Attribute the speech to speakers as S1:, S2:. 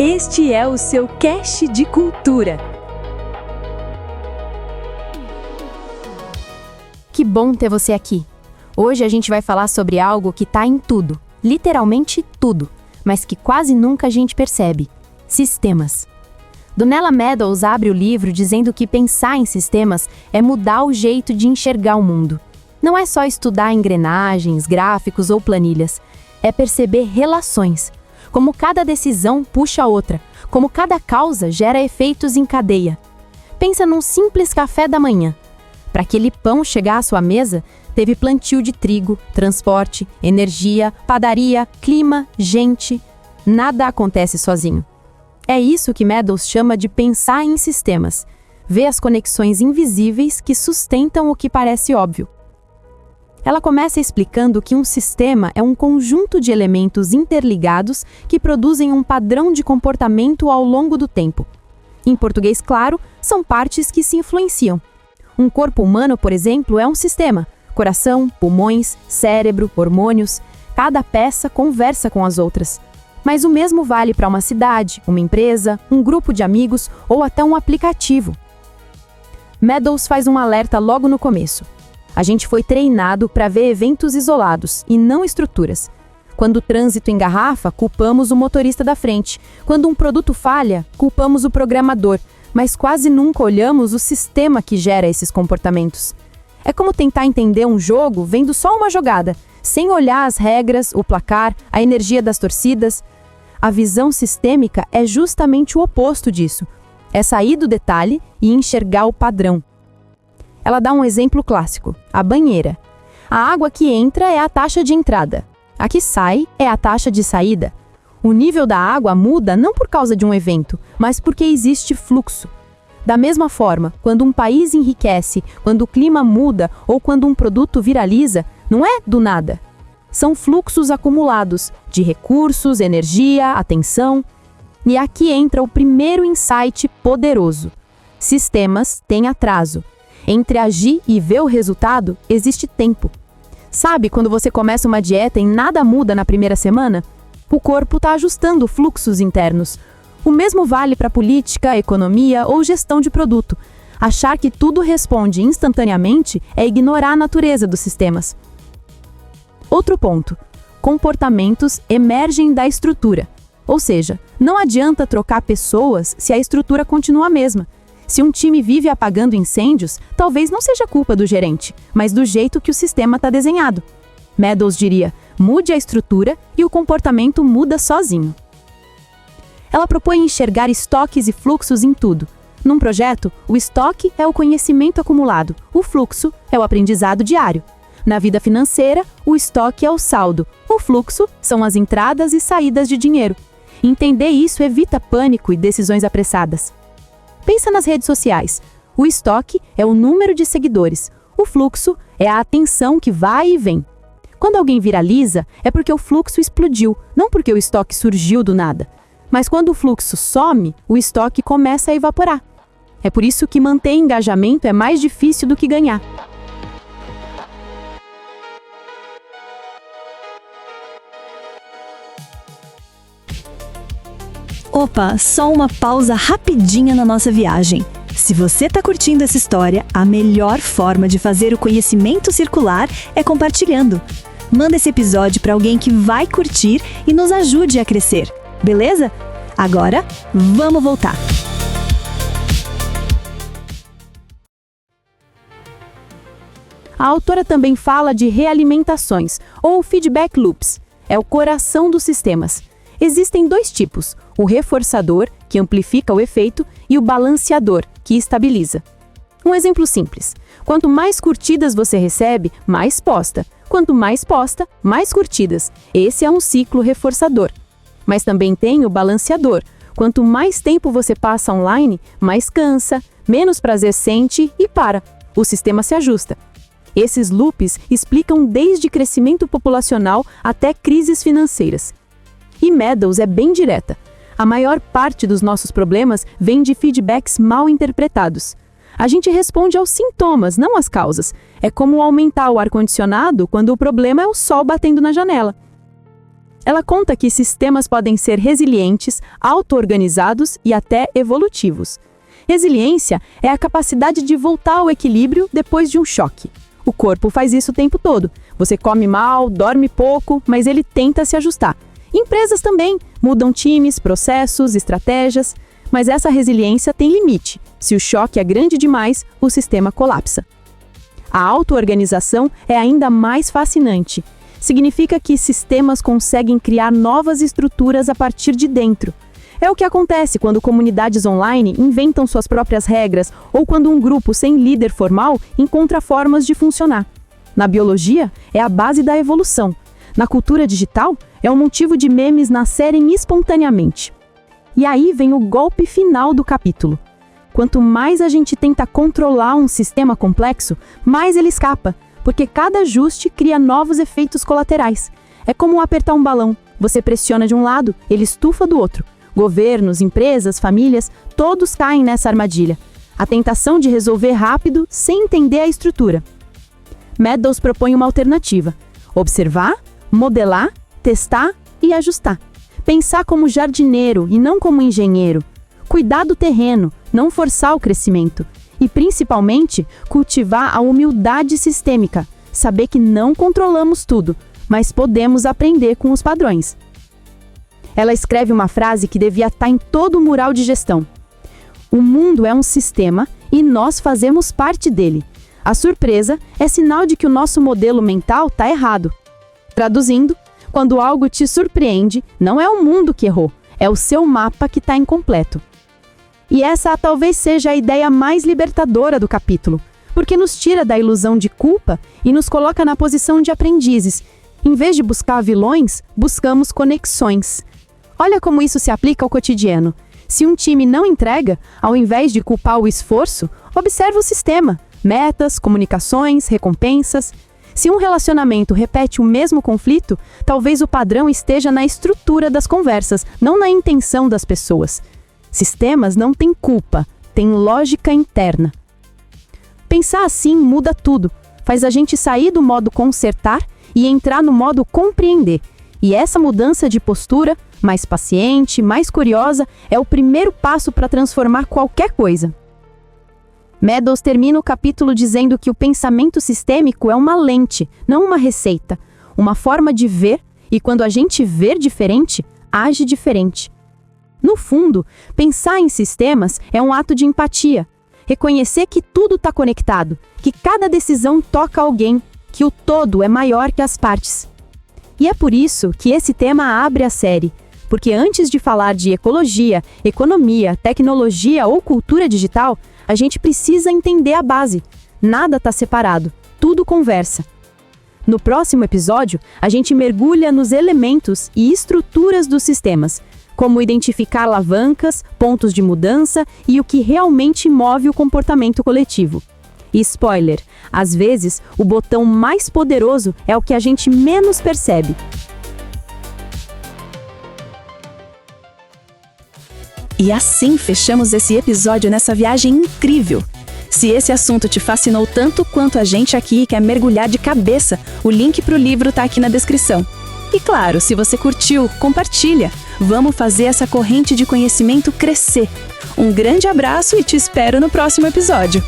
S1: Este é o seu Cache de Cultura.
S2: Que bom ter você aqui. Hoje a gente vai falar sobre algo que está em tudo, literalmente tudo, mas que quase nunca a gente percebe: sistemas. Donella Meadows abre o livro dizendo que pensar em sistemas é mudar o jeito de enxergar o mundo. Não é só estudar engrenagens, gráficos ou planilhas, é perceber relações, como cada decisão puxa a outra, como cada causa gera efeitos em cadeia. Pensa num simples café da manhã. Para aquele pão chegar à sua mesa, teve plantio de trigo, transporte, energia, padaria, clima, gente. Nada acontece sozinho. É isso que Meadows chama de pensar em sistemas. Ver as conexões invisíveis que sustentam o que parece óbvio. Ela começa explicando que um sistema é um conjunto de elementos interligados que produzem um padrão de comportamento ao longo do tempo. Em português claro, são partes que se influenciam. Um corpo humano, por exemplo, é um sistema. Coração, pulmões, cérebro, hormônios. Cada peça conversa com as outras. Mas o mesmo vale para uma cidade, uma empresa, um grupo de amigos ou até um aplicativo. Meadows faz um alerta logo no começo. A gente foi treinado para ver eventos isolados e não estruturas. Quando o trânsito engarrafa, culpamos o motorista da frente. Quando um produto falha, culpamos o programador. Mas quase nunca olhamos o sistema que gera esses comportamentos. É como tentar entender um jogo vendo só uma jogada, sem olhar as regras, o placar, a energia das torcidas. A visão sistêmica é justamente o oposto disso. É sair do detalhe e enxergar o padrão. Ela dá um exemplo clássico: a banheira. A água que entra é a taxa de entrada. A que sai é a taxa de saída. O nível da água muda não por causa de um evento, mas porque existe fluxo. Da mesma forma, quando um país enriquece, quando o clima muda ou quando um produto viraliza, não é do nada. São fluxos acumulados de recursos, energia, atenção. E aqui entra o primeiro insight poderoso: sistemas têm atraso. Entre agir e ver o resultado, existe tempo. Sabe quando você começa uma dieta e nada muda na primeira semana? O corpo está ajustando fluxos internos. O mesmo vale para política, economia ou gestão de produto. Achar que tudo responde instantaneamente é ignorar a natureza dos sistemas. Outro ponto: comportamentos emergem da estrutura. Ou seja, não adianta trocar pessoas se a estrutura continua a mesma. Se um time vive apagando incêndios, talvez não seja culpa do gerente, mas do jeito que o sistema está desenhado. Meadows diria: mude a estrutura e o comportamento muda sozinho. Ela propõe enxergar estoques e fluxos em tudo. Num projeto, o estoque é o conhecimento acumulado, o fluxo é o aprendizado diário. Na vida financeira, o estoque é o saldo, o fluxo são as entradas e saídas de dinheiro. Entender isso evita pânico e decisões apressadas. Pensa nas redes sociais. O estoque é o número de seguidores, o fluxo é a atenção que vai e vem. Quando alguém viraliza, é porque o fluxo explodiu, não porque o estoque surgiu do nada. Mas quando o fluxo some, o estoque começa a evaporar. É por isso que manter engajamento é mais difícil do que ganhar.
S1: Opa, só uma pausa rapidinha na nossa viagem. Se você está curtindo essa história, a melhor forma de fazer o conhecimento circular é compartilhando. Manda esse episódio para alguém que vai curtir e nos ajude a crescer, beleza? Agora, vamos voltar.
S2: A autora também fala de realimentações, ou feedback loops. É o coração dos sistemas. Existem dois tipos: o reforçador, que amplifica o efeito, e o balanceador, que estabiliza. Um exemplo simples: quanto mais curtidas você recebe, mais posta. Quanto mais posta, mais curtidas. Esse é um ciclo reforçador. Mas também tem o balanceador. Quanto mais tempo você passa online, mais cansa, menos prazer sente e para. O sistema se ajusta. Esses loops explicam desde crescimento populacional até crises financeiras. E Meadows é bem direta. A maior parte dos nossos problemas vem de feedbacks mal interpretados. A gente responde aos sintomas, não às causas. É como aumentar o ar-condicionado quando o problema é o sol batendo na janela. Ela conta que sistemas podem ser resilientes, auto-organizados e até evolutivos. Resiliência é a capacidade de voltar ao equilíbrio depois de um choque. O corpo faz isso o tempo todo. Você come mal, dorme pouco, mas ele tenta se ajustar. Empresas também mudam times, processos, estratégias, mas essa resiliência tem limite. Se o choque é grande demais, o sistema colapsa. A auto-organização é ainda mais fascinante. Significa que sistemas conseguem criar novas estruturas a partir de dentro. É o que acontece quando comunidades online inventam suas próprias regras ou quando um grupo sem líder formal encontra formas de funcionar. Na biologia, é a base da evolução. Na cultura digital, é um motivo de memes nascerem espontaneamente. E aí vem o golpe final do capítulo. Quanto mais a gente tenta controlar um sistema complexo, mais ele escapa, porque cada ajuste cria novos efeitos colaterais. É como apertar um balão. Você pressiona de um lado, ele estufa do outro. Governos, empresas, famílias, todos caem nessa armadilha. A tentação de resolver rápido sem entender a estrutura. Meadows propõe uma alternativa: observar, modelar, testar e ajustar. Pensar como jardineiro e não como engenheiro. Cuidar do terreno, não forçar o crescimento. E, principalmente, cultivar a humildade sistêmica. Saber que não controlamos tudo, mas podemos aprender com os padrões. Ela escreve uma frase que devia estar em todo o mural de gestão. O mundo é um sistema e nós fazemos parte dele. A surpresa é sinal de que o nosso modelo mental está errado. Traduzindo, quando algo te surpreende, não é o mundo que errou, é o seu mapa que está incompleto. E essa talvez seja a ideia mais libertadora do capítulo, porque nos tira da ilusão de culpa e nos coloca na posição de aprendizes. Em vez de buscar vilões, buscamos conexões. Olha como isso se aplica ao cotidiano. Se um time não entrega, ao invés de culpar o esforço, observa o sistema, metas, comunicações, recompensas. Se um relacionamento repete o mesmo conflito, talvez o padrão esteja na estrutura das conversas, não na intenção das pessoas. Sistemas não têm culpa, têm lógica interna. Pensar assim muda tudo, faz a gente sair do modo consertar e entrar no modo compreender. E essa mudança de postura, mais paciente, mais curiosa, é o primeiro passo para transformar qualquer coisa. Meadows termina o capítulo dizendo que o pensamento sistêmico é uma lente, não uma receita, uma forma de ver, e quando a gente vê diferente, age diferente. No fundo, pensar em sistemas é um ato de empatia. Reconhecer que tudo está conectado, que cada decisão toca alguém, que o todo é maior que as partes. E é por isso que esse tema abre a série, porque antes de falar de ecologia, economia, tecnologia ou cultura digital, a gente precisa entender a base. Nada está separado, tudo conversa. No próximo episódio, a gente mergulha nos elementos e estruturas dos sistemas, como identificar alavancas, pontos de mudança e o que realmente move o comportamento coletivo. E spoiler, às vezes, o botão mais poderoso é o que a gente menos percebe.
S1: E assim fechamos esse episódio nessa viagem incrível. Se esse assunto te fascinou tanto quanto a gente aqui quer mergulhar de cabeça, o link para o livro está aqui na descrição. E claro, se você curtiu, compartilha. Vamos fazer essa corrente de conhecimento crescer. Um grande abraço e te espero no próximo episódio.